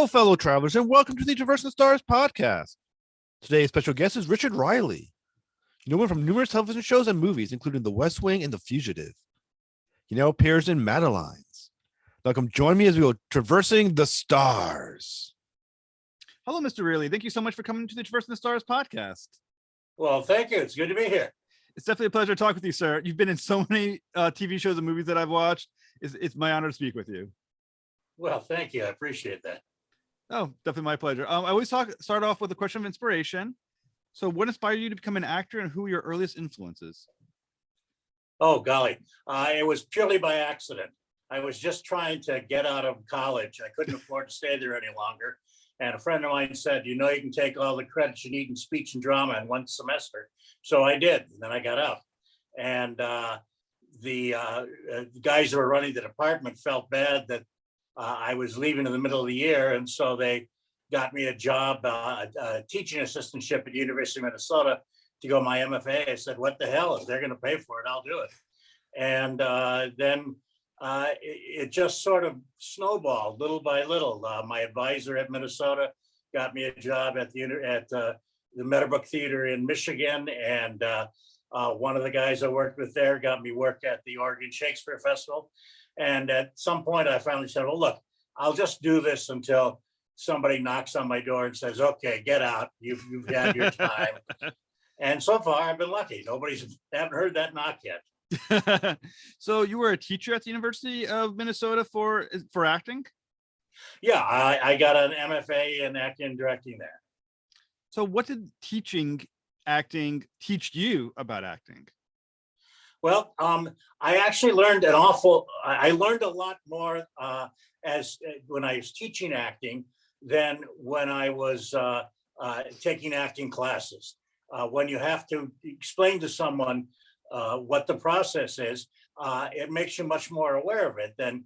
Hello, fellow travelers, and welcome to the Traverse the Stars podcast. Today's special guest is Richard Riehle. You know him from numerous television shows and movies, including The West Wing and The Fugitive. He now appears in Madelines. Now come join me as we go traversing the stars. Hello, Mr. Riehle. Thank you so much for coming to the Traversing the Stars podcast. Well, thank you. It's good to be here. It's definitely a pleasure to talk with you, sir. You've been in so many TV shows and movies that I've watched. It's my honor to speak with you. Well, thank you. I appreciate that. Oh, definitely my pleasure. I always start off with a question of inspiration. So what inspired you to become an actor, and who were your earliest influences? Oh, golly. It was purely by accident. I was just trying to get out of college. I couldn't afford to stay there any longer. And a friend of mine said, you know, you can take all the credits you need in speech and drama in one semester. So I did. And then I got out. And the guys who were running the department felt bad that I was leaving in the middle of the year. And so they got me a job, a teaching assistantship at the University of Minnesota to go my MFA. I said, what the hell? If they're going to pay for it, I'll do it. And then it just sort of snowballed little by little. My advisor at Minnesota got me a job at the Meadowbrook Theater in Michigan. And one of the guys I worked with there got me work at the Oregon Shakespeare Festival. And at some point I finally said, well, look, I'll just do this until somebody knocks on my door and says, okay, get out. You've had your time. And so far I've been lucky. Haven't heard that knock yet. So you were a teacher at the University of Minnesota for acting? Yeah, I got an MFA in acting and directing there. So what did teaching acting teach you about acting? Well, I actually learned I learned a lot more when I was teaching acting than when I was taking acting classes. When you have to explain to someone what the process is, it makes you much more aware of it than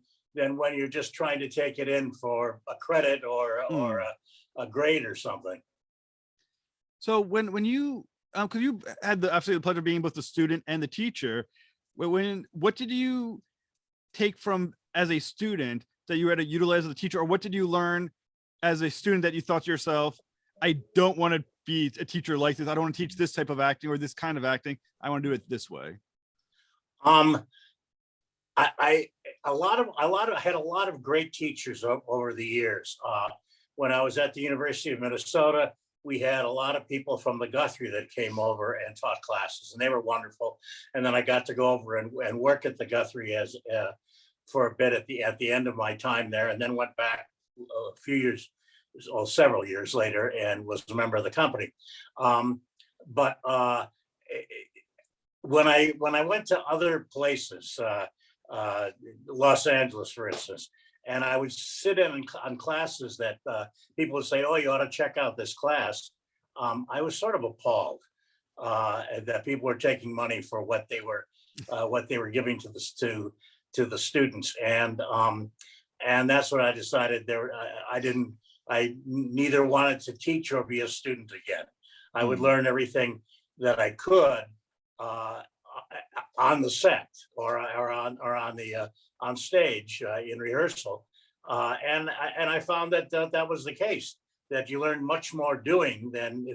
when you're just trying to take it in for a credit or a grade or something. So when you because you had absolutely the pleasure of being both the student and the teacher, what did you take from as a student that you had to utilize as a teacher, or what did you learn as a student that you thought to yourself, I don't want to be a teacher like this. I don't want to teach this type of acting or this kind of acting. I want to do it this way. I had a lot of great teachers over the years. When I was at the University of Minnesota, we had a lot of people from the Guthrie that came over and taught classes, and they were wonderful. And then I got to go over and work at the Guthrie for a bit at the end of my time there, and then went back several years later and was a member of the company. But when I went to other places, Los Angeles, for instance, and I would sit in on classes that people would say, oh, you ought to check out this class. I was sort of appalled that people were taking money for what they were giving to the students. And that's what I decided there. I neither wanted to teach or be a student again. I would learn everything that I could on the set or on stage in rehearsal, and I found that was the case. That you learn much more doing than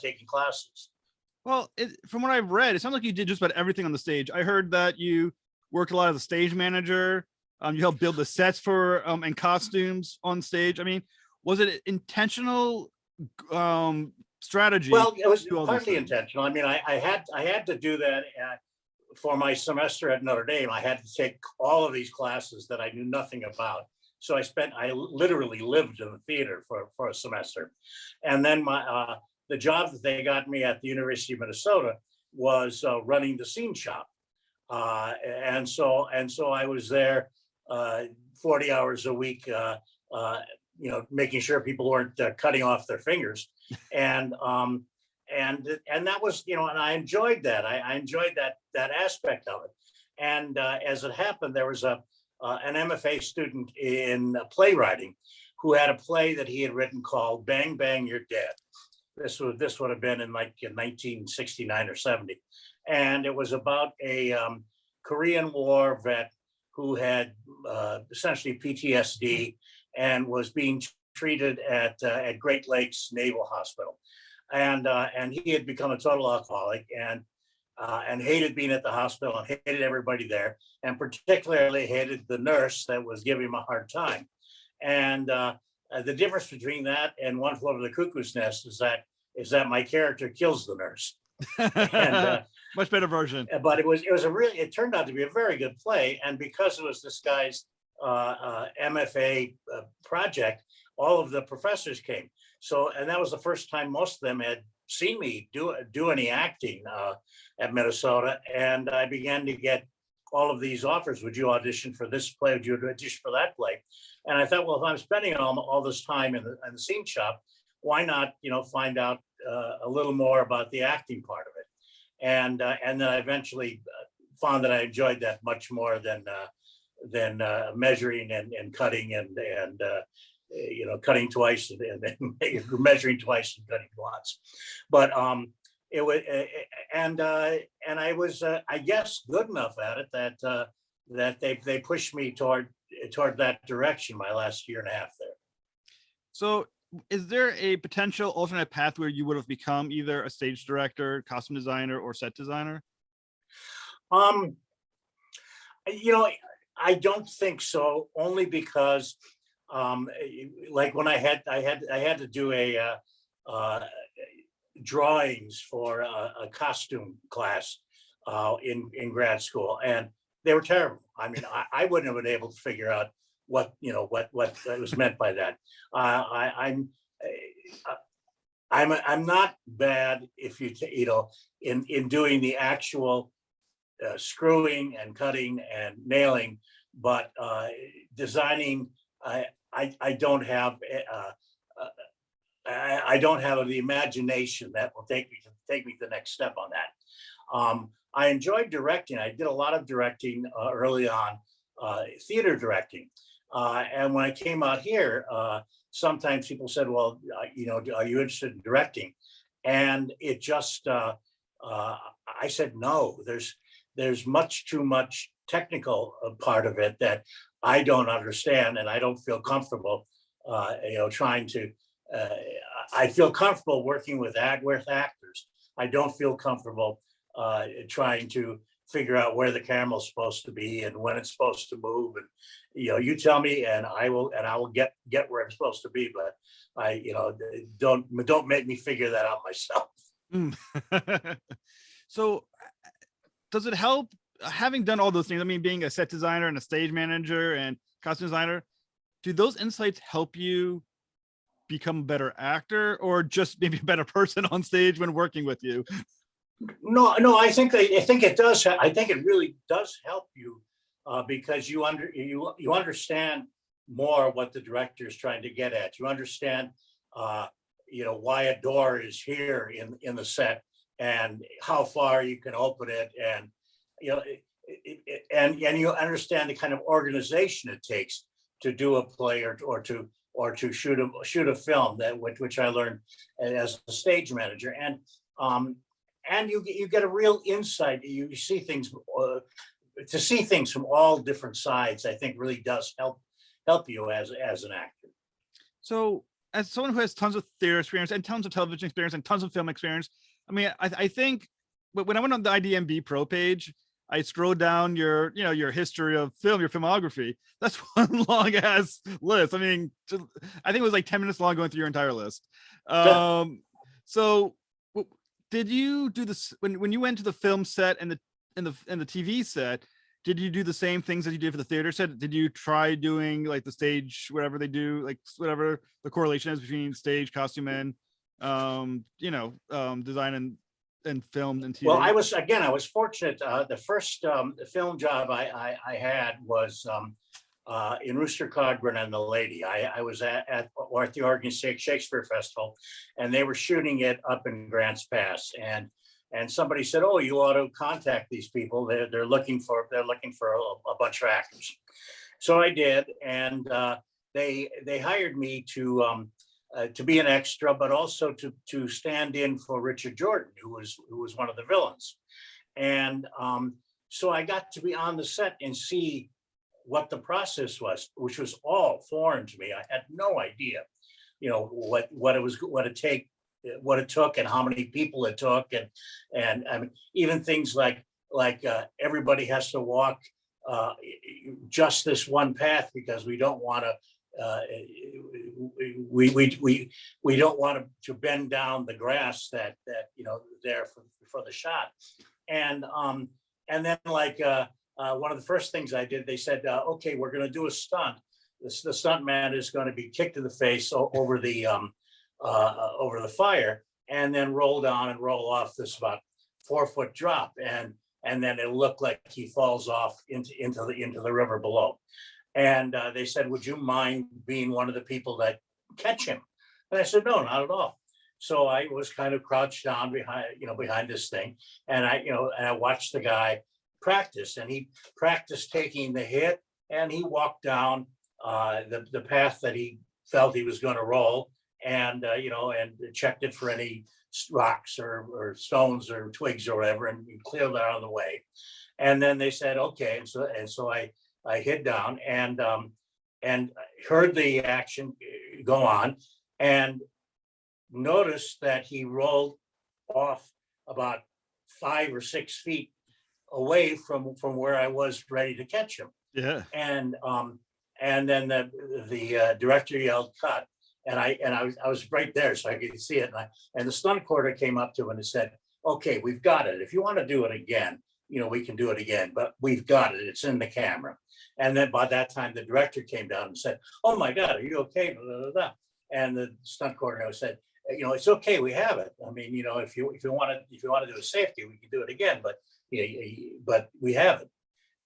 taking classes. Well, from what I've read, it sounds like you did just about everything on the stage. I heard that you worked a lot as a stage manager. You helped build the sets for and costumes on stage. I mean, was it intentional strategy? Well, it was partly intentional. I mean, I had to do that for my semester at Notre Dame. I had to take all of these classes that I knew nothing about. So I literally lived in the theater for a semester. And then the job that they got me at the University of Minnesota was running the scene shop. And so I was there 40 hours a week, making sure people weren't cutting off their fingers. And that was, and I enjoyed that. I enjoyed that aspect of it. And as it happened, there was an MFA student in playwriting who had a play that he had written called Bang Bang You're Dead. This would have been in 1969 or 70. And it was about a Korean War vet who had essentially PTSD and was being treated at Great Lakes Naval Hospital, and he had become a total alcoholic and hated being at the hospital and hated everybody there, and particularly hated the nurse that was giving him a hard time. And the difference between that and One Flew Over the Cuckoo's Nest is that my character kills the nurse. And much better version. But it turned out to be a very good play, and because it was this guy's MFA project, all of the professors came. So, and that was the first time most of them had seen me do any acting at Minnesota, and I began to get all of these offers. Would you audition for this play? Would you audition for that play? And I thought, well, if I'm spending all this time in the scene shop, why not, find out a little more about the acting part of it? And then I eventually found that I enjoyed that much more than measuring and cutting and cutting twice and measuring twice and cutting once. But it was, and I was, I guess, good enough at it that they pushed me toward that direction my last year and a half there. So, is there a potential alternate path where you would have become either a stage director, costume designer, or set designer? I don't think so, only because like when I had to do a drawings for a costume class in grad school, and they were terrible. I mean, I wouldn't have been able to figure out what was meant by that. I'm not bad if in doing the actual screwing and cutting and nailing, but designing, I don't have the imagination that will take me to the next step on that. I enjoyed directing. I did a lot of directing early on, theater directing. And when I came out here, sometimes people said, well, are you interested in directing? And it just, I said, no, there's much too much technical part of it that I don't understand, and I don't feel comfortable, trying to, I feel comfortable working with actors. I don't feel comfortable trying to figure out where the camera's supposed to be and when it's supposed to move. And, you tell me and I will get where I'm supposed to be, but don't make me figure that out myself. So does it help having done all those things? I mean, being a set designer and a stage manager and costume designer, do those insights help you become a better actor, or just maybe a better person on stage when working with you? No, I think it does. I think it really does help you because you understand more what the director is trying to get at. You understand, why a door is here in the set and how far you can open it, and and you understand the kind of organization it takes to do a play or to shoot a film, which I learned as a stage manager, and you get a real insight. You see things, to see things from all different sides, I think really does help you as an actor. So as someone who has tons of theater experience and tons of television experience and tons of film experience, I mean, I think when I went on the IDMB Pro page, I scrolled down your history of film, your filmography. That's one long ass list. I mean, I think it was like 10 minutes long going through your entire list. So did you do this when you went to the film set and the TV set? Did you do the same things that you did for the theater set? Did you try doing like the stage, whatever they do, like whatever the correlation is between stage, costume, and design and film and TV? Well, I was fortunate. The first film job I had was in Rooster Cogburn and the Lady. I was at the Oregon State Shakespeare Festival, and they were shooting it up in Grants Pass, and somebody said, "Oh, you ought to contact these people. They're looking for a bunch of actors." So I did, and they hired me to be an extra, but also to stand in for Richard Jordan, who was one of the villains. And so I got to be on the set and see what the process was, which was all foreign to me. I had no idea. what it took and how many people it took, and I mean, even things like everybody has to walk just this one path because we don't want to. We don't want to bend down the grass that there for the shot, and then one of the first things I did, they said, okay, we're going to do a stunt. The stunt man is going to be kicked in the face over the fire, and then roll down and roll off this about 4-foot drop, and then it looked like he falls off into the river below. And they said, would you mind being one of the people that catch him? And I said, no, not at all. So I was kind of crouched down behind this thing, and I watched the guy practice, and he practiced taking the hit, and he walked down the path that he felt he was going to roll, and checked it for any rocks or stones or twigs or whatever, and cleared that out of the way. And then they said, okay, and so I hid down and heard the action go on, and noticed that he rolled off about 5 or 6 feet away from where I was ready to catch him. Yeah. And then the director yelled cut, and I was right there so I could see it, and the stunt coordinator came up to him and said, okay, we've got it. If you want to do it again, we can do it again, but we've got it. It's in the camera. And then by that time, the director came down and said, oh my God, are you okay? Blah, blah, blah. And the stunt coordinator said, it's okay, we have it. I mean, if you want to do a safety, we can do it again, but we have it.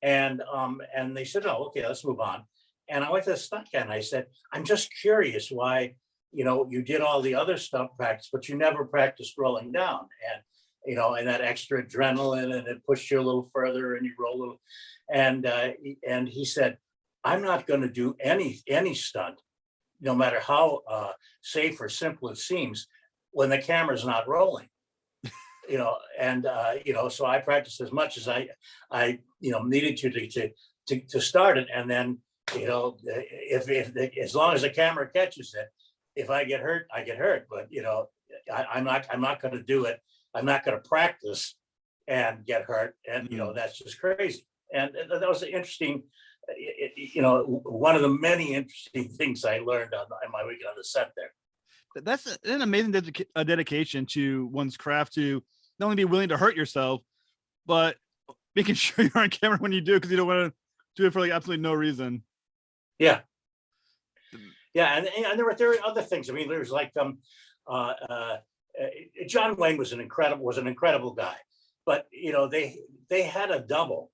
And they said, oh, okay, let's move on. And I went to the stunt guy and I said, I'm just curious why, you did all the other stunt practice, but you never practiced rolling down. And that extra adrenaline, and it pushed you a little further, and you roll a little. And he said, I'm not going to do any stunt, no matter how safe or simple it seems, when the camera's not rolling. So I practiced as much as I needed to start it, and then if as long as the camera catches it, if I get hurt, I get hurt. But I'm not going to do it. I'm not going to practice and get hurt, and that's just crazy. And that was an interesting, one of the many interesting things I learned on my weekend on the set there. That's an amazing dedication to one's craft, to not only be willing to hurt yourself, but making sure you're on camera when you do, because you don't want to do it for absolutely no reason. Yeah. Yeah, and there were other things. I mean, there's John Wayne was an incredible guy, but they had a double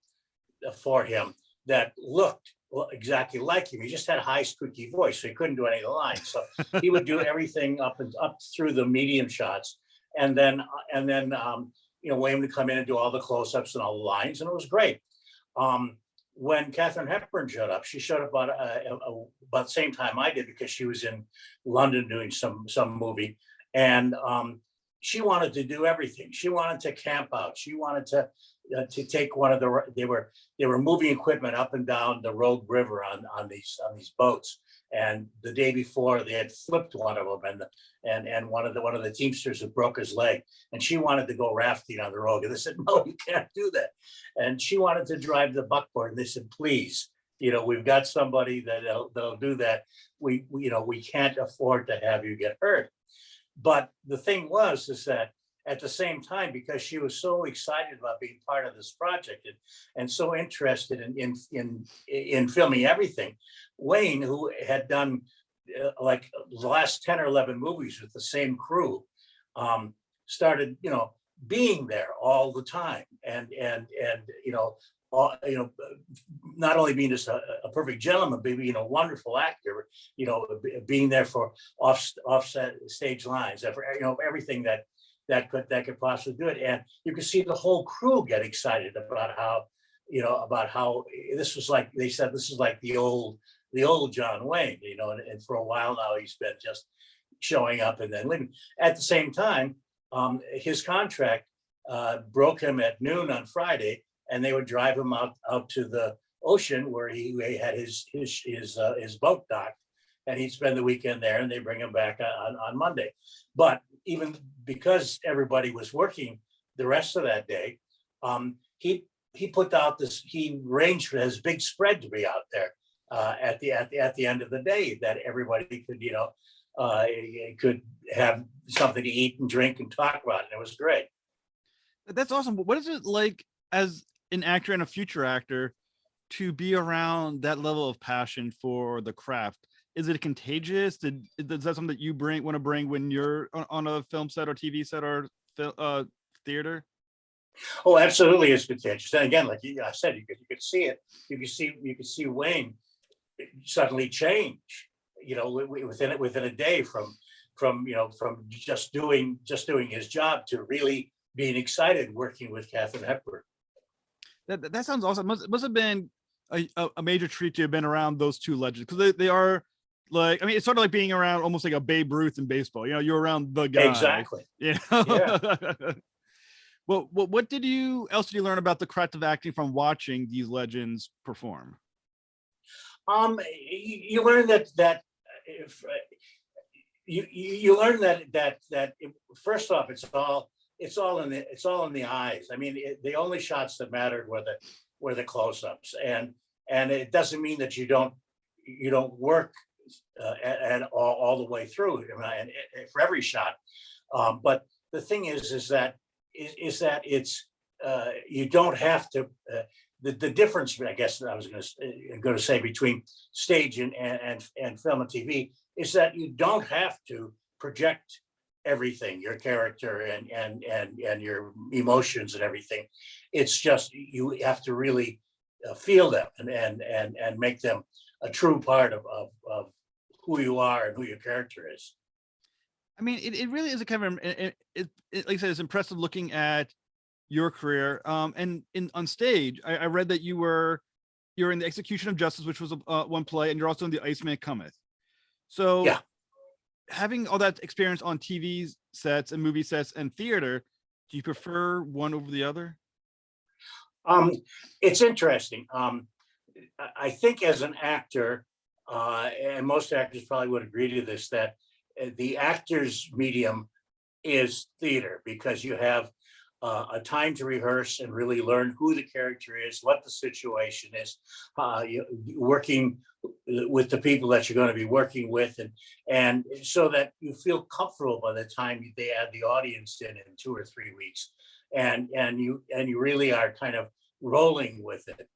for him that looked exactly like him. He just had a high squeaky voice, so he couldn't do any of the lines. So he would do everything up through the medium shots, and then Wayne would come in and do all the close-ups and all the lines, and it was great. When Katharine Hepburn showed up, she showed up about the same time I did, because she was in London doing some movie, and she wanted to do everything. She wanted to camp out. She wanted to take one of they were moving equipment up and down the Rogue River on these boats. And the day before, they had flipped one of them, and one of the teamsters had broke his leg, and she wanted to go rafting on the Rogue, and they said, no, you can't do that. And she wanted to drive the buckboard, and they said, please, we've got somebody that'll do that. We can't afford to have you get hurt. But the thing is that at the same time, because she was so excited about being part of this project and so interested in filming everything, Wayne, who had done like the last 10 or 11 movies with the same crew, started being there all the time, and not only being just a perfect gentleman, but being a wonderful actor, being there for offset stage lines, everything that could possibly do it. And you could see the whole crew get excited about how this was like, they said, this is like the old John Wayne, and for a while now he's been just showing up and then leaving. At the same time, his contract broke him at noon on Friday, and they would drive him out to the ocean where he had his boat docked, and he'd spend the weekend there, and they bring him back on Monday. But even because everybody was working the rest of that day, he put out this. He arranged for his big spread to be out there at the end of the day, that everybody could could have something to eat and drink and talk about, and it was great. That's awesome. But what is it like as an actor and a future actor to be around that level of passion for the craft? Is it contagious? Is that something that you want to bring when you're on a film set or TV set or theater? Oh, absolutely, it's contagious. And again, like I said, you could see it. You could see Wayne suddenly change. Within a day from just doing his job to really being excited working with Katharine Hepburn. That sounds awesome. Must have been a major treat to have been around those two legends, because they are like, I mean, it's sort of like being around almost like a Babe Ruth in baseball. You're around the guy. Exactly. Yeah. Well, what else did you learn about the craft of acting from watching these legends perform? You learn that if you learn that first off, it's all in the eyes. I mean, the only shots that mattered were the close-ups, and it doesn't mean that you don't work at all the way through, and for every shot. But the thing is that it's you don't have to. The difference, I guess, I was going to say between stage and film and TV is that you don't have to project everything, your character and your emotions and everything. It's just you have to really feel them and make them a true part of who you are and who your character is. I mean, it really is a kind of it, like I said, it's impressive looking at your career. And on stage, I read that you're in the Execution of Justice, which was one play, and you're also in The Iceman Cometh. So yeah, having all that experience on TV sets and movie sets and theater, do you prefer one over the other? It's interesting. I think as an actor, and most actors probably would agree to this, that the actor's medium is theater, because you have a time to rehearse and really learn who the character is, what the situation is, working with the people that you're going to be working with, and so that you feel comfortable by the time they add the audience in 2 or 3 weeks, and you really are kind of rolling with it.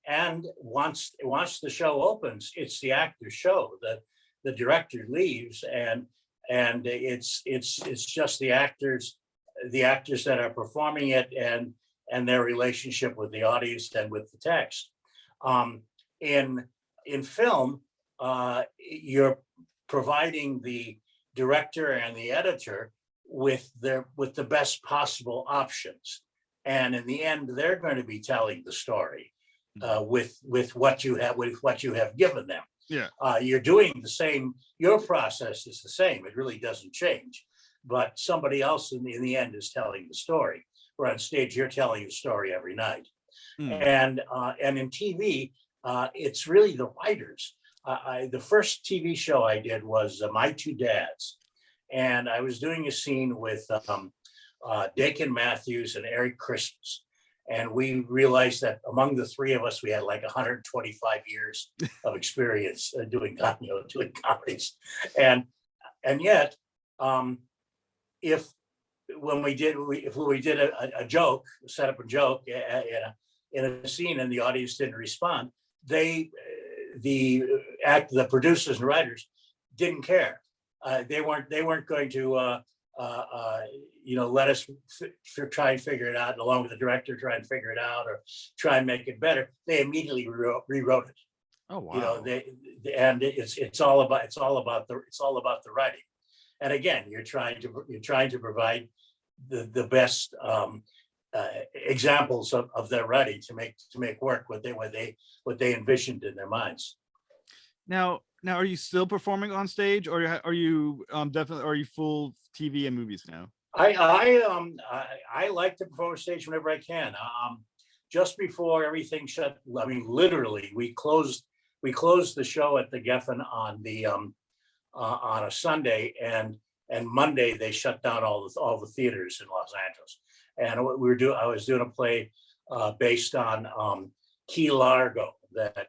And once the show opens, it's the actor's show. The director leaves, and it's just the actors that are performing it and their relationship with the audience and with the text. In film, you're providing the director and the editor with the best possible options, and in the end, they're going to be telling the story with what you have given them. Yeah, you're doing the same. Your process is the same. It really doesn't change. But somebody else in the end is telling the story. Where on stage, you're telling the story every night. And in TV, it's really the writers. The first TV show I did was My Two Dads, and I was doing a scene with Dakin Matthews and Eric Christmas, and we realized that among the three of us, we had like 125 years of experience doing comedies, and yet. If we did a joke, set up a joke in a scene, and the audience didn't respond, the producers and writers didn't care. They weren't going to let us try and figure it out, and along with the director try and figure it out or try and make it better. They immediately rewrote it. Oh wow! It's all about the writing. And again, you're trying to provide the best examples of their writing to make work what they envisioned in their minds. Now, are you still performing on stage, or are you full TV and movies now? I like to perform on stage whenever I can. Just before everything shut, I mean, literally, we closed we closed the show at the Geffen on a Sunday, and Monday they shut down all the theaters in Los Angeles. And what I was doing a play based on Key Largo that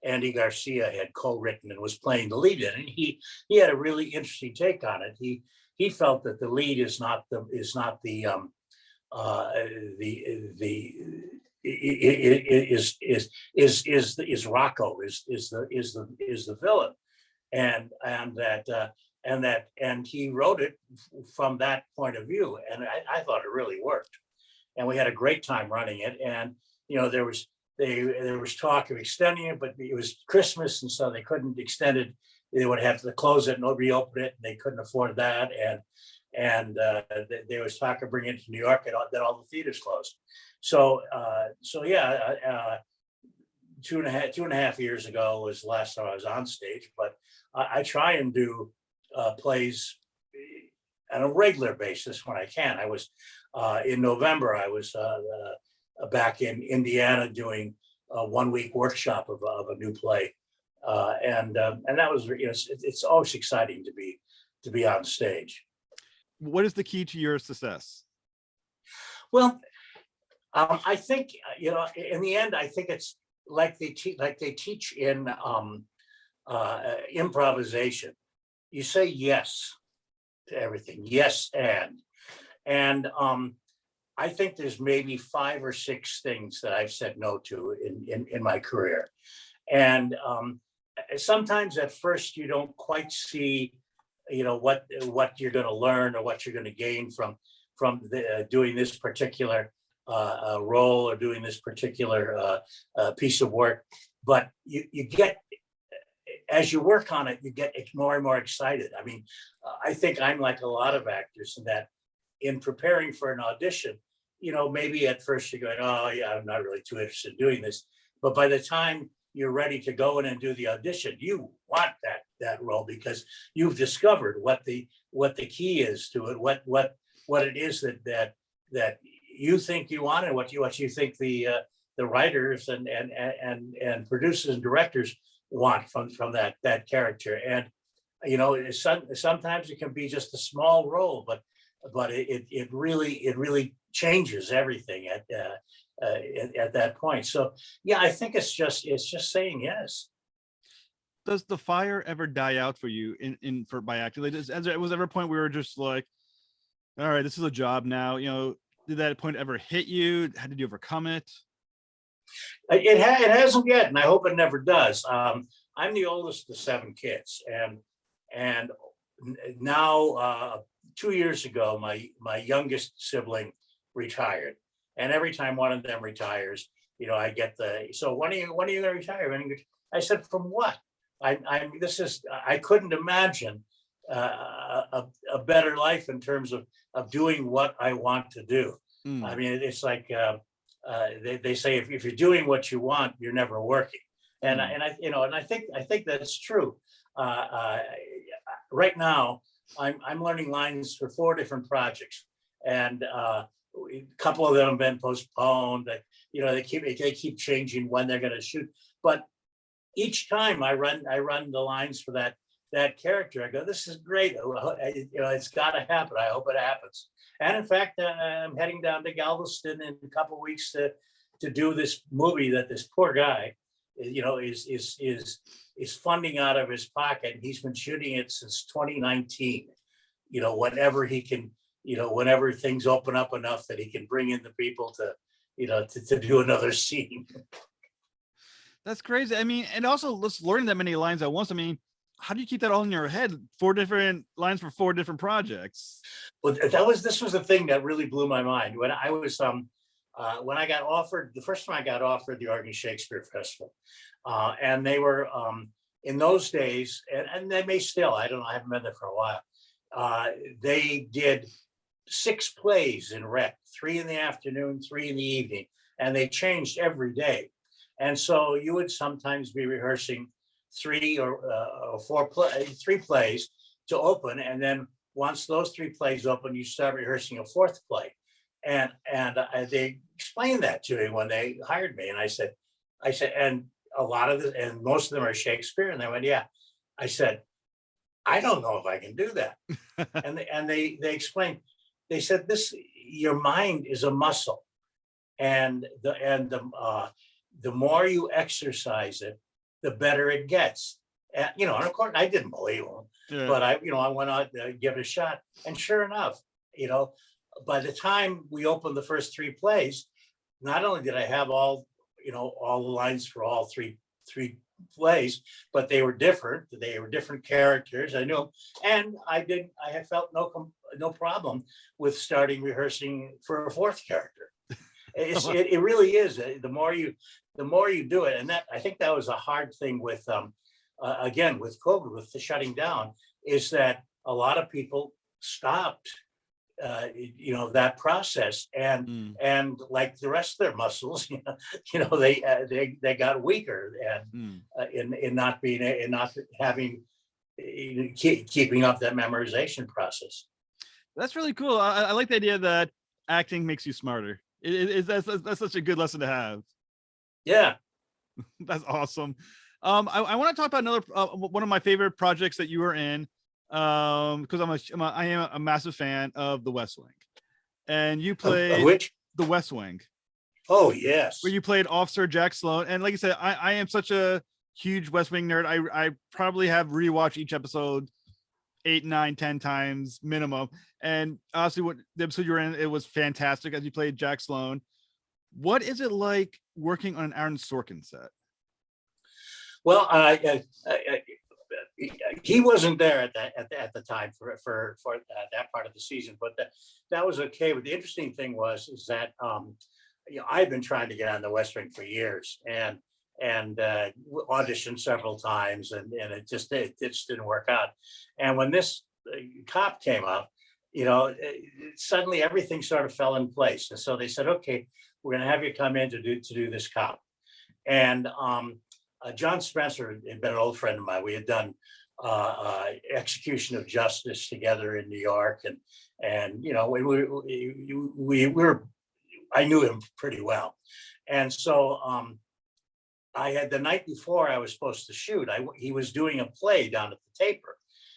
Andy Garcia had co-written and was playing the lead in, and he had a really interesting take on it. He felt that the lead is not the Rocco is the villain, and he wrote it from that point of view, and I thought it really worked, and we had a great time running it. And there was talk of extending it, but it was Christmas, and so they couldn't extend it. They would have to close it and reopen it, and they couldn't afford that. And there was talk of bringing it to New York, and then all the theaters closed. So yeah, 2.5 years ago was the last time I was on stage. But I try and do plays on a regular basis when I can. I was in November. I was back in Indiana doing a 1-week workshop of a new play, and that was it's always exciting to be on stage. What is the key to your success? Well, I think in the end, I think it's like they teach in improvisation. You say yes to everything, yes, and I think there's maybe 5 or 6 things that I've said no to in my career, and sometimes at first you don't quite see what you're going to learn or what you're going to gain from doing this particular role or doing this particular piece of work. But you get, as you work on it, you get more and more excited. I mean, I think I'm like a lot of actors in that in preparing for an audition, maybe at first you're going, oh yeah, I'm not really too interested in doing this. But by the time you're ready to go in and do the audition, you want that role because you've discovered what the key is to it, what it is that you think you want, and what you think the writers and producers and directors want from that character. And sometimes it can be just a small role, but it really changes everything at that point. So yeah, I think it's just saying yes. Does the fire ever die out for you by acting? Like, was there ever a point where we were just like, all right, this is a job now? Did that point ever hit you? How did you overcome it? It hasn't yet, and I hope it never does. I'm the oldest of 7 kids, and now 2 years ago, my youngest sibling retired, and every time one of them retires, I get so when are you going to retire? I said, from what? I couldn't imagine a better life in terms of doing what I want to do. I mean, it's like they say, if you're doing what you want, you're never working, and I think that's true. Right now, I'm learning lines for 4 different projects, and a couple of them have been postponed. They keep changing when they're going to shoot, but each time I run the lines for that character, I go, this is great. It's got to happen. I hope it happens. And in fact, I'm heading down to Galveston in a couple of weeks to do this movie that this poor guy, is funding out of his pocket. He's been shooting it since 2019. Whenever he can, whenever things open up enough that he can bring in the people to do another scene. That's crazy. I mean, and also let's learn that many lines at once. I mean, how do you keep that all in your head? 4 different lines for 4 different projects. Well, this was the thing that really blew my mind when I was when I got offered the first time I got offered the Oregon Shakespeare Festival, and they were in those days, and they may still. I don't know. I haven't been there for a while. They did 6 plays in rep, 3 in the afternoon, 3 in the evening, and they changed every day. And so you would sometimes be rehearsing 3 or 3 plays to open, and then once those 3 plays open, you start rehearsing a 4th play. And they explained that to me when they hired me, and I said, and a lot of and most of them are Shakespeare. And they went, yeah. I said, I don't know if I can do that. and they explained, they said, your mind is a muscle. And the more you exercise it, the better it gets. And, and of course I didn't believe him, but I went out to give it a shot. And sure enough, by the time we opened the first 3 plays, not only did I have all the lines for all three plays, but they were different. They were different characters. I knew, and I have felt no problem with starting rehearsing for a 4th character. It really is. The more you do it, and that I think that was a hard thing with again with COVID, with the shutting down, is that a lot of people stopped that process, and like the rest of their muscles, they got weaker, and in not having keeping up that memorization process. That's really cool. I like the idea that acting makes you smarter. That's such a good lesson to have. Yeah, that's awesome. I want to talk about another one of my favorite projects that you were in, because I am a massive fan of The West Wing, and you played which? The West Wing. Oh yes, where you played Officer Jack Sloan. And like I said, I am such a huge West Wing nerd. I probably have rewatched each episode 8, 9, 10 times minimum. And honestly, what the episode you were in, it was fantastic as you played Jack Sloan. What is it like working on an Aaron Sorkin set? Well, he wasn't there at the time for that part of the season, but that was okay. But the interesting thing is that I've been trying to get on the West Wing for years, and auditioned several times, and it just didn't work out. And when this cop came up, suddenly everything sort of fell in place. And so they said, okay, we're going to have you come in to do this cop. And John Spencer had been an old friend of mine. We had done Execution of Justice together in New York, and we were, I knew him pretty well. And so I had, the night before I was supposed to shoot, he was doing a play down at the Taper.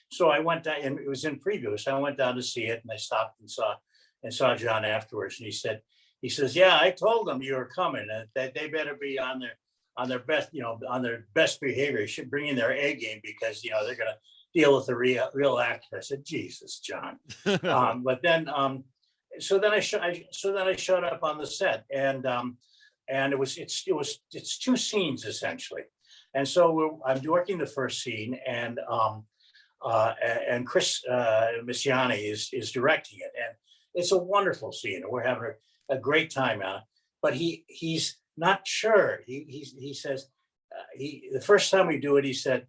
So I went down, and it was in preview. So I went down to see it, and I stopped and saw John afterwards. And he says, yeah, I told them you were coming, and that they better be on their best behavior. Should bring in their A game, because they're going to deal with the real actor. I said, Jesus, John. But then so then I showed up on the set, and it's 2 scenes essentially. And so I'm working the first scene, and Chris Missiani is directing it, and it's a wonderful scene, and we're having a great time on it. But he's not sure. He says, the first time we do it, he said,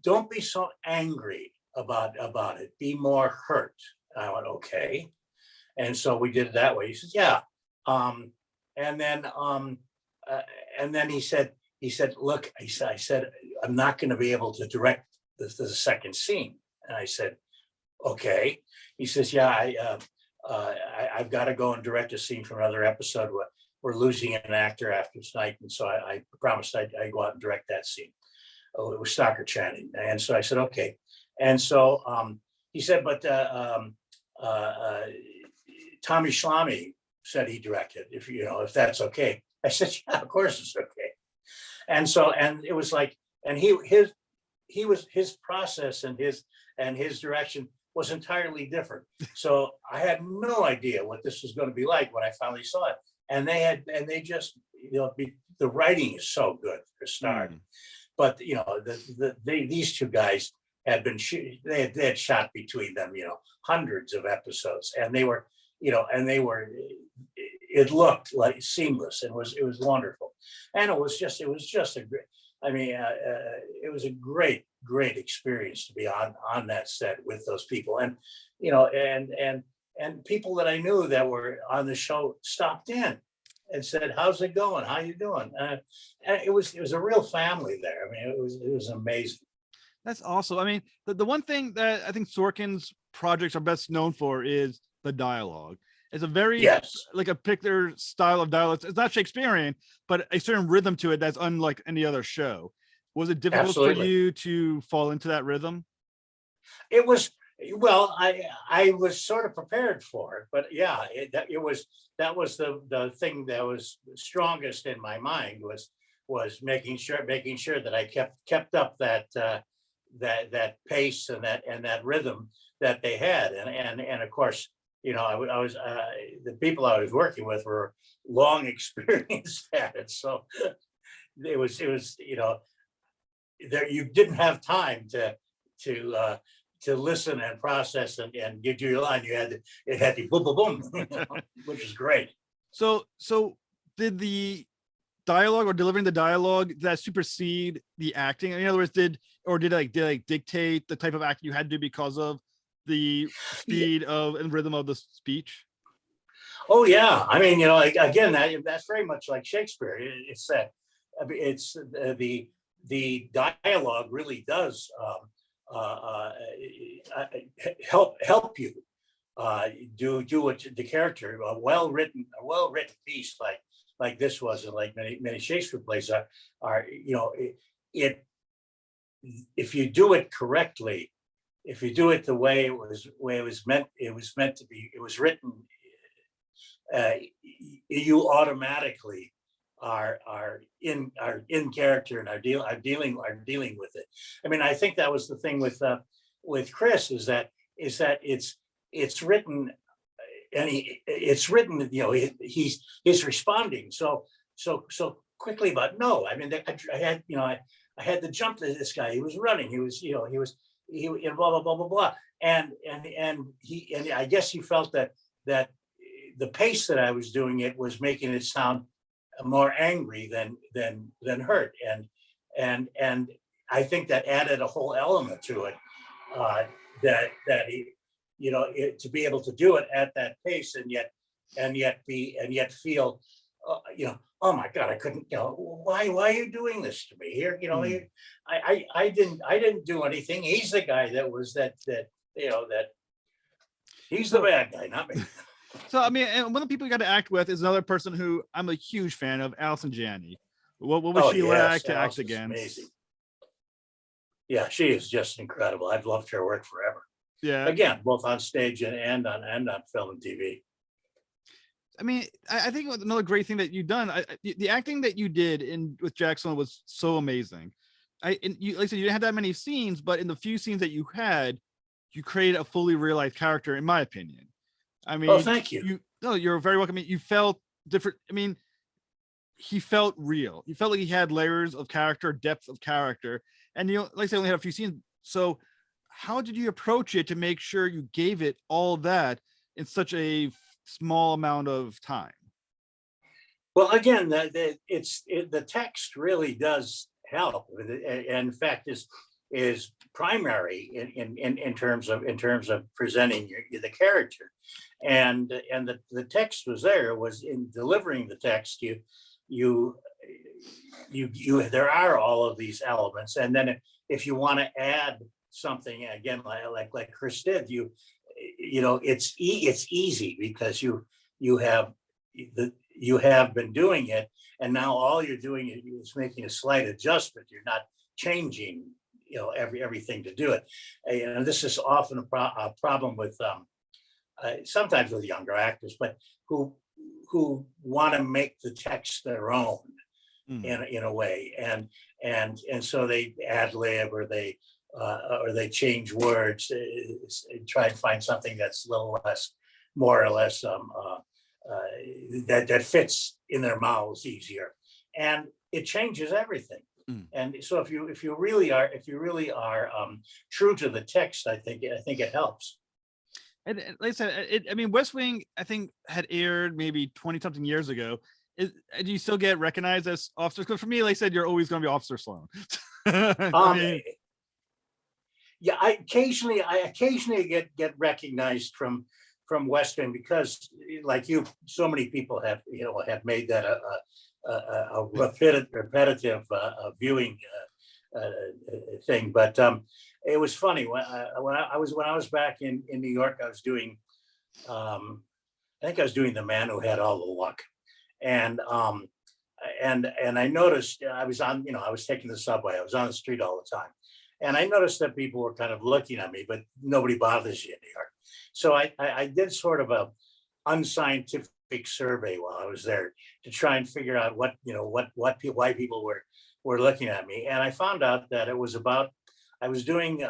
don't be so angry about it. Be more hurt. I went, okay. And so we did it that way. He says, yeah. And then he said, look, I said, I'm not going to be able to direct the second scene. And I said, okay. He says, yeah, I've got to go and direct a scene for another episode. We're losing an actor after tonight. And so I promised I'd go out and direct that scene. Oh, it was Stockard Channing. And so I said, okay. And so he said, but Tommy Schlamme said he directed, if that's okay. I said, yeah, of course it's okay. And so, and it was like, and his process and his direction was entirely different. So I had no idea what this was going to be like when I finally saw it. And they just, the writing is so good for a start. But these 2 guys had been they had shot between them, hundreds of episodes, and they were, it looked like seamless, and it was wonderful. And it was just a great, it was a great experience to be on that set with those people. And and people that I knew that were on the show stopped in and said, how's it going? How you doing? And it was a real family there. It was amazing. That's awesome. The one thing that I think Sorkin's projects are best known for is the dialogue. It's a very Yes, like a particular style of dialogue. It's not Shakespearean, but a certain rhythm to it that's unlike any other show. Was it difficult for absolutely. you to fall into that rhythm? It was, well, I was sort of prepared for it, but yeah, that was the thing that was strongest in my mind was making sure that I kept up that pace and that rhythm that they had, and of course, I was the people I was working with were long experienced at it, so it was there you didn't have time to to listen and process and get your line. It had to boom boom boom, which is great. So did the dialogue or delivering the dialogue that supersede the acting? In other words, did it dictate the type of acting you had to do because of the speed of and rhythm of the speech? Oh yeah, I mean, again, that's very much like Shakespeare. It's that, I mean, it's the dialogue really does help you do what the character, a well written piece like this was, and like many Shakespeare plays are it if you do it correctly, if you do it the way it was meant to be, it was written, uh, you automatically are in character and are dealing with it. I mean, I think that was the thing with Chris, is that it's written, and it's written, he's responding so quickly, but no, I mean, I had to jump to this guy. He was running. He blah blah blah blah blah, and I guess he felt that the pace that I was doing it was making it sound more angry than hurt, and I think that added a whole element to it, that he, to be able to do it at that pace, and yet feel, oh my God, I couldn't, why are you doing this to me here? I didn't do anything. He's the guy that he's the bad guy, not me. So I mean, and one of the people you got to act with is another person who I'm a huge fan of, Alison Janney. What was Oh she yes, like to act Alison's against? amazing. Yeah, she is just incredible. I've loved her work forever. Yeah, Again, both on stage and on film and TV. I mean, I think another great thing that you've done, the acting that you did with Jackson was so amazing. Like I said, you didn't have that many scenes, but in the few scenes that you had, you created a fully realized character, in my opinion. I mean, Oh, thank you. No, you're very welcome. I mean, you felt different. I mean, he felt real. He felt like he had layers of character, depth of character, and like I said, only had a few scenes. So, how did you approach it to make sure you gave it all that in such a small amount of time? Well, again, the text really does help, and in fact is primary in terms of presenting the character, and the text was there. Was in delivering the text, you there are all of these elements, and then if you want to add something, again, like Chris did, it's easy, because you have been doing it, and now all you're doing is making a slight adjustment. You're not changing everything to do it. And this is often a problem with sometimes with younger actors, but who want to make the text their own in a way, and so they ad lib, or they change words, try and find something that's a little less, more or less, that fits in their mouths easier, and it changes everything. And so if you really are true to the text, I think it helps. And like I said, I mean, West Wing, I think, had aired maybe 20 something years ago. Do you still get recognized as officers? Because for me, like I said, you're always going to be Officer Sloan. I mean, Yeah, I occasionally get recognized from West Wing, because, like you, so many people have made that a repetitive viewing thing. But it was funny when I was back in New York. I was doing I think I was doing The Man Who Had All the Luck. And and I noticed I was on, I was taking the subway, I was on the street all the time. And I noticed that people were kind of looking at me, but nobody bothers you in New York. So I did sort of a unscientific survey while I was there to try and figure out why people were looking at me. And I found out that it was about, I was doing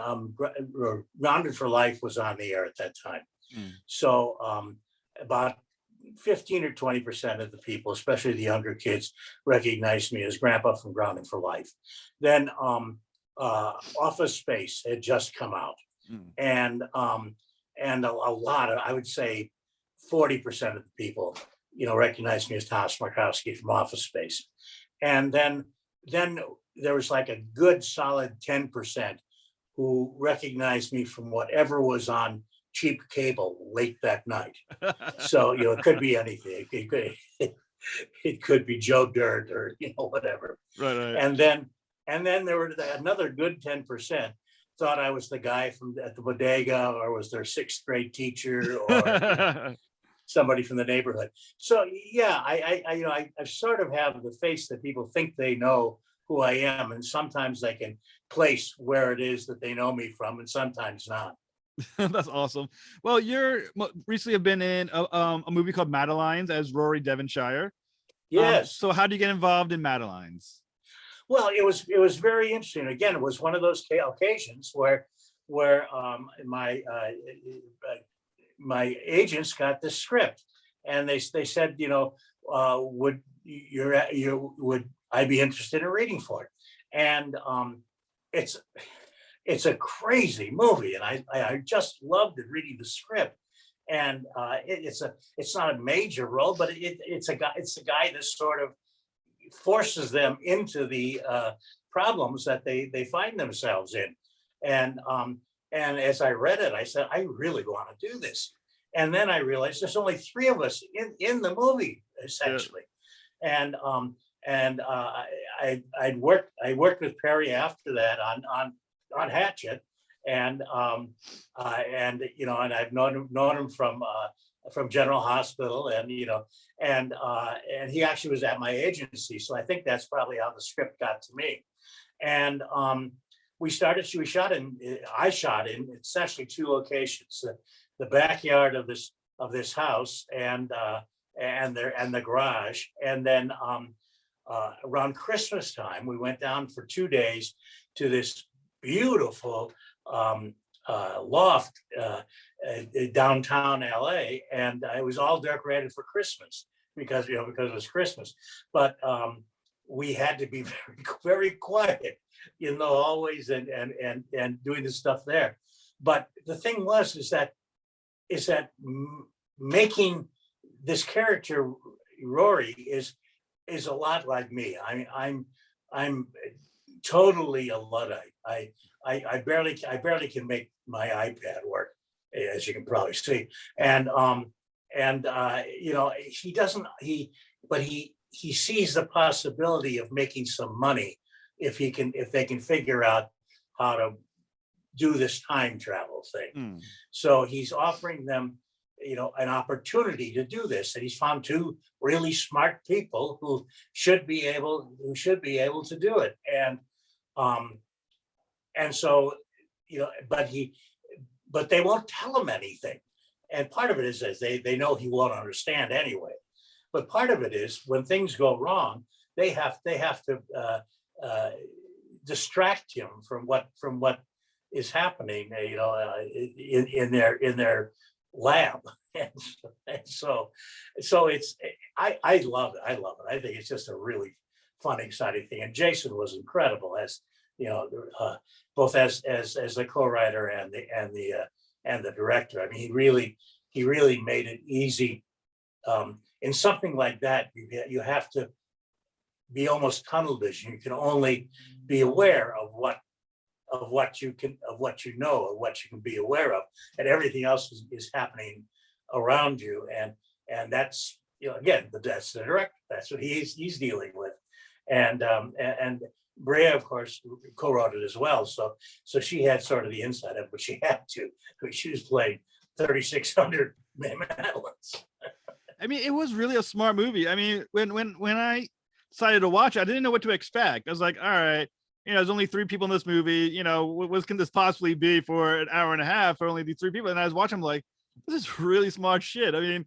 Grounded for Life was on the air at that time. So about 15 or 20% of the people, especially the younger kids, recognized me as Grandpa from Grounded for Life. Then Office Space had just come out, and a lot of, I would say, 40% of the people, recognized me as Thomas Markowski from Office Space. And then there was like a good solid 10% who recognized me from whatever was on cheap cable late that night. So, it could be anything. It could be Joe Dirt or, whatever. Right. And then there were another good 10% thought I was the guy at the bodega, or was their sixth grade teacher, or somebody from the neighborhood. So yeah, I sort of have the face that people think they know who I am, and sometimes they can place where it is that they know me from, and sometimes not. That's awesome. Well, you're recently have been in a movie called Madelines as Rory Devonshire. Yes. So how do you get involved in Madelines? Well, it was very interesting. Again, it was one of those occasions where my agents got the script, and they said, would I be interested in reading for it? And it's a crazy movie, and I just loved reading the script. And it's not a major role, but it's a guy that sort of forces them into the problems that they find themselves in. And as I read it, I said, I really want to do this. And then I realized there's only 3 of us in the movie, essentially. Yeah. And I worked with Perry after that on Hatchet, and I've known him from General Hospital, and he actually was at my agency, so I think that's probably how the script got to me. And I shot in essentially 2 locations: the backyard of this house and the garage. And then around Christmas time, we went down for 2 days to this beautiful loft downtown LA, and it was all decorated for Christmas because it was Christmas. But we had to be very, very quiet in the hallways and doing the stuff there. But the thing is that making this character Rory is a lot like me. I'm totally a Luddite. I barely can make my iPad work, as you can probably see. And he sees the possibility of making some money if they can figure out how to do this time travel thing. So he's offering them, an opportunity to do this, and he's found 2 really smart people who should be able to do it. And so, but they won't tell him anything. And part of it is they know he won't understand anyway. But part of it is when things go wrong, they have to distract him from what is happening, in their lab. And so it's I love it. I think it's just a really fun, exciting thing. And Jason was incredible as both as the co-writer and the director. I mean, he really made it easy. In something like that, you have to be almost tunnel vision. You can only be aware of what you know, or what you can be aware of, and everything else is happening around you. And that's, again, that's the director. That's what he's dealing with. And Brea, of course, co-wrote it as well. So she had sort of the inside of it, but she had to, because she was playing 3,600 Madelines. I mean, it was really a smart movie. I mean, when I decided to watch it, I didn't know what to expect. I was like, all right, there's only 3 people in this movie. What can this possibly be for an hour and a half for only these 3 people? And I was watching, I'm like, this is really smart shit. I mean,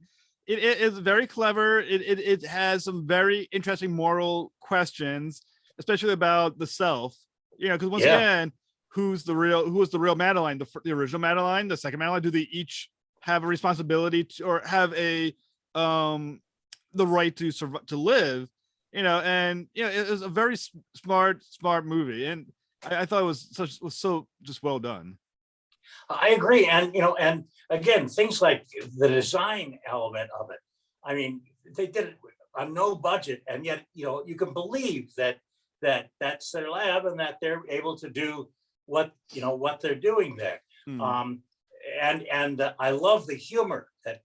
it is very clever. It has some very interesting moral questions, especially about the self. Because once again, who was the real Madeline? The original Madeline, the second Madeline? Do they each have a responsibility to, or have a the right to survive, to live? And it was a very smart movie, and I thought it was so just well done. I agree, and again, things like the design element of it. I mean, they did it on no budget, and yet you can believe that's their lab and that they're able to do what they're doing there. And I love the humor that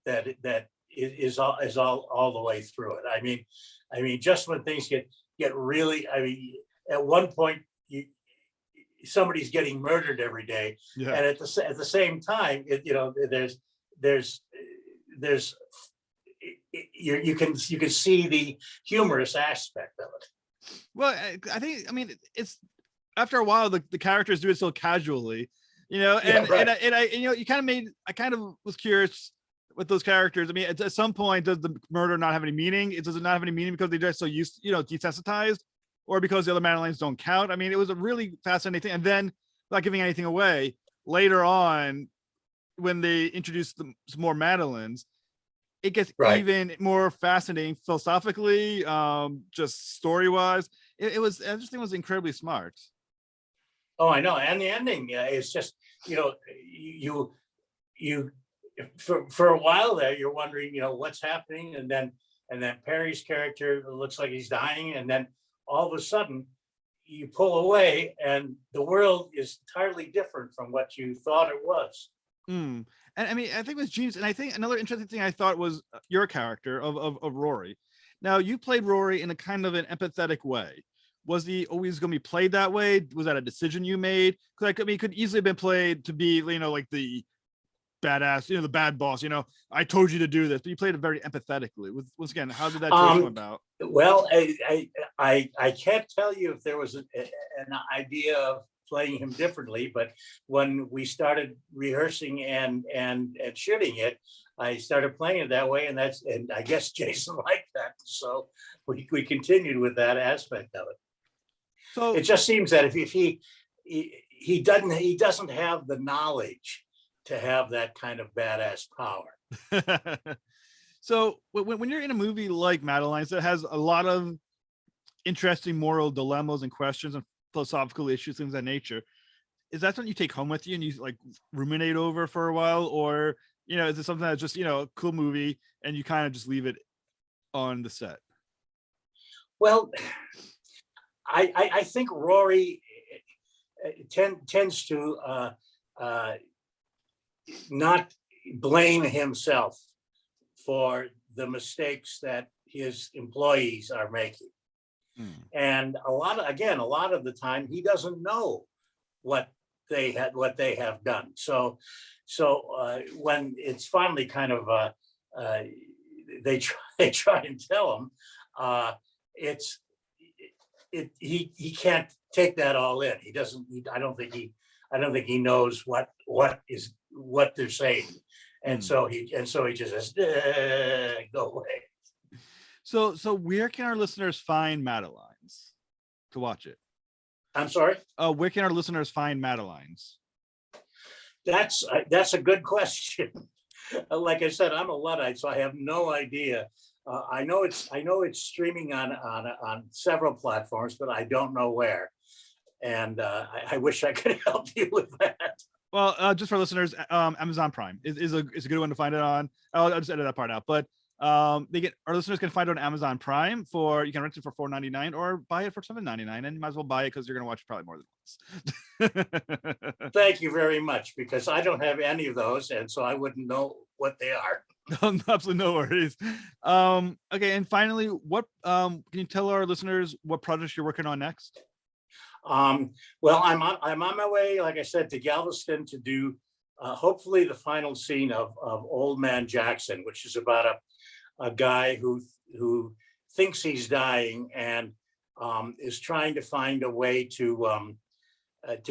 is all the way through it. I mean, just when things get really, I mean, at one point somebody's getting murdered every day, and at the same time, you can see the humorous aspect of it. Well, I think, I mean, it's after a while the characters do it so casually, you kind of was curious with those characters. I mean, at some point, does the murder not have any meaning? Does it not have any meaning because they're just so used, desensitized, or because the other Madelines don't count? I mean, it was a really fascinating thing. And then, not giving anything away, later on, when they introduce some more Madelines, it gets even more fascinating philosophically, just story-wise. I just think it was incredibly smart. Oh, I know. And the ending is just, you for a while there, you're wondering, what's happening. And then Perry's character looks like he's dying. And then all of a sudden you pull away and the world is entirely different from what you thought it was. And I mean, I think it was genius. And I think another interesting thing I thought was your character of Rory. Now, you played Rory in a kind of an empathetic way. Was he always going to be played that way? Was that a decision you made? Because I mean, it could easily have been played to be, like the badass, the bad boss. I told you to do this, but you played it very empathetically. Once again, how did that choice come about? Well, I can't tell you if there was an idea of playing him differently, but when we started rehearsing and shooting it, I started playing it that way, and I guess Jason liked that, so we continued with that aspect of it. So it just seems that if he doesn't have the knowledge to have that kind of badass power. So when you're in a movie like Madelines that has a lot of interesting moral dilemmas and questions and philosophical issues, things of that nature, is that something you take home with you and you ruminate over for a while, or is it something that's just a cool movie and you kind of just leave it on the set? Well, I think Rory tends to not blame himself for the mistakes that his employees are making. And a lot of the time he doesn't know what they have done. So when it's finally kind of they try and tell him, he can't take that all in. He doesn't. I don't think he knows what they're saying, and so he just says, go away. So where can our listeners find Madelines to watch it? I'm sorry? Where can our listeners find Madelines? That's a good question. Like I said, I'm a Luddite, so I have no idea. I know it's streaming on several platforms, but I don't know where. And I wish I could help you with that. Well, just for listeners, Amazon Prime is a good one to find it on. I'll just edit that part out, but our listeners can find it on Amazon Prime you can rent it for $4.99 or buy it for $7.99, and you might as well buy it because you're going to watch it probably more than once. Thank you very much, because I don't have any of those, and so I wouldn't know what they are. Absolutely no worries. Okay, and finally, what can you tell our listeners what projects you're working on next? Well, I'm on my way, like I said, to Galveston to do hopefully the final scene of Old Man Jackson, which is about a guy who thinks he's dying and is trying to find a way to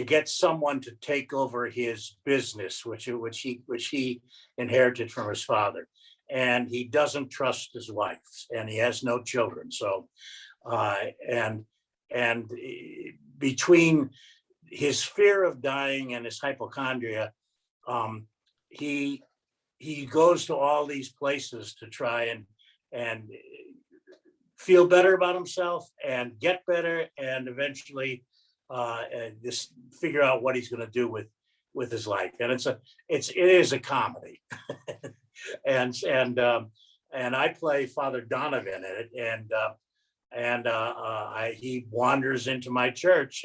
get someone to take over his business, which he inherited from his father. And he doesn't trust his wife, and he has no children. So, and between his fear of dying and his hypochondria, he goes to all these places to try and feel better about himself and get better, and eventually just figure out what he's going to do with his life. And it is a comedy. and I play Father Donovan in it, he wanders into my church,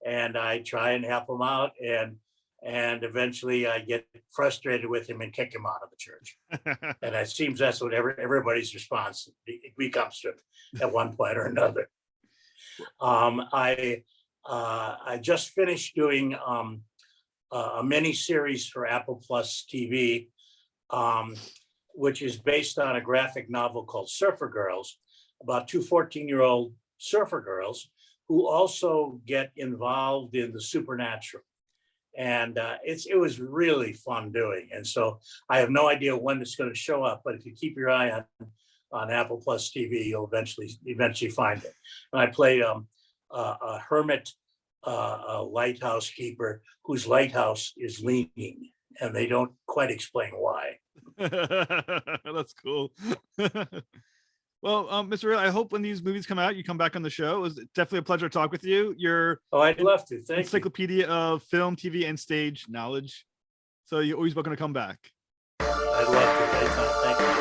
and I try and help him out, and eventually I get frustrated with him and kick him out of the church. And it seems that's what everybody's response becomes to at one point or another. I just finished doing a mini series for Apple Plus TV, which is based on a graphic novel called Surfer Girls, about two 14-year-old surfer girls who also get involved in the supernatural. And it was really fun doing. And so I have no idea when it's going to show up, but if you keep your eye on Apple Plus TV, you'll eventually find it. And I play a hermit, a lighthouse keeper whose lighthouse is leaning, and they don't quite explain why. That's cool. Well, Mr. Riehle, I hope when these movies come out, you come back on the show. It was definitely a pleasure to talk with you. You're I'd love to. Thank you. Encyclopedia of film, TV, and stage knowledge. So you're always welcome to come back. I'd love to. Thank you.